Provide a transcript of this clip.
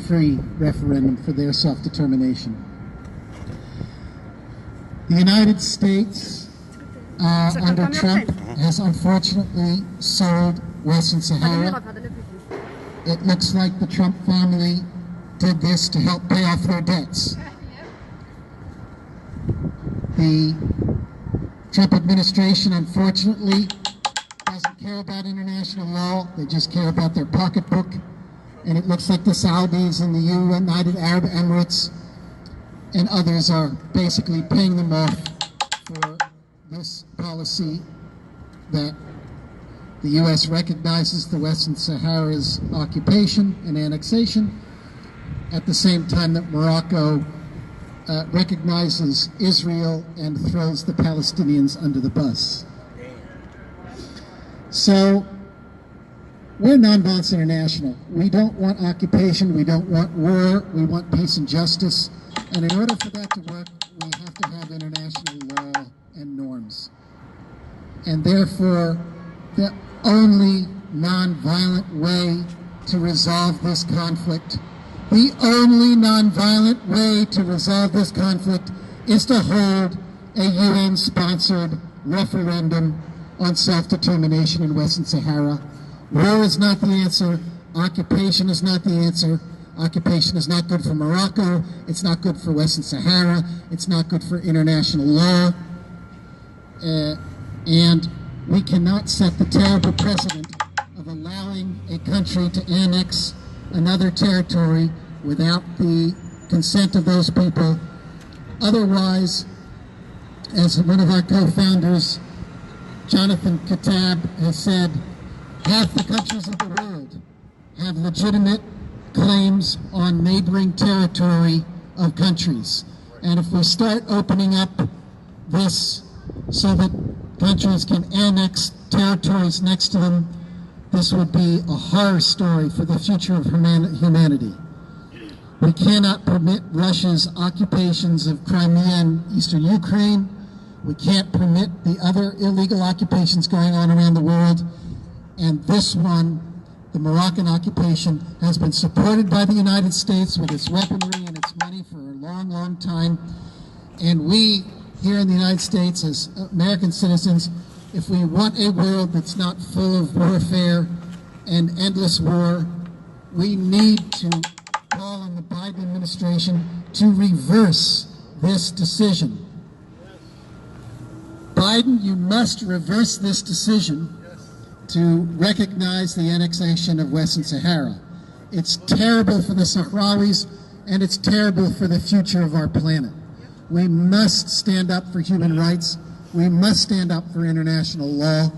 free referendum for their self-determination. The United States, under Trump, has unfortunately sold Western Sahara. It looks like the Trump family did this to help pay off their debts. The Trump administration, unfortunately, doesn't care about international law. They just care about their pocketbook. And it looks like the Saudis and the United Arab Emirates and others are basically paying them off for this policy that the U.S. recognizes the Western Sahara's occupation and annexation at the same time that Morocco recognizes Israel and throws the Palestinians under the bus. So we're Nonviolence International. We don't want occupation, we don't want war, we want peace and justice. And in order for that to work, we have to have international law and norms. And therefore, the only nonviolent way to resolve this conflict, the only nonviolent way to resolve this conflict is to hold a UN-sponsored referendum on self-determination in Western Sahara. War is not the answer. Occupation is not the answer. Occupation is not good for Morocco. It's not good for Western Sahara. It's not good for international law. And we cannot set the terrible precedent of allowing a country to annex another territory without the consent of those people. Otherwise, as one of our co-founders, Jonathan Katab, has said, half the countries of the world have legitimate claims on neighboring territory of countries. And if we start opening up this so that countries can annex territories next to them, this would be a horror story for the future of humanity. We cannot permit Russia's occupations of Crimea and eastern Ukraine. We can't permit the other illegal occupations going on around the world. And this one, the Moroccan occupation, has been supported by the United States with its weaponry and its money for a long, long time. And we, here in the United States, as American citizens, if we want a world that's not full of warfare and endless war, we need to call on the Biden administration to reverse this decision. Biden, you must reverse this decision to recognize the annexation of Western Sahara. It's terrible for the Sahrawis, and it's terrible for the future of our planet. We must stand up for human rights. We must stand up for international law.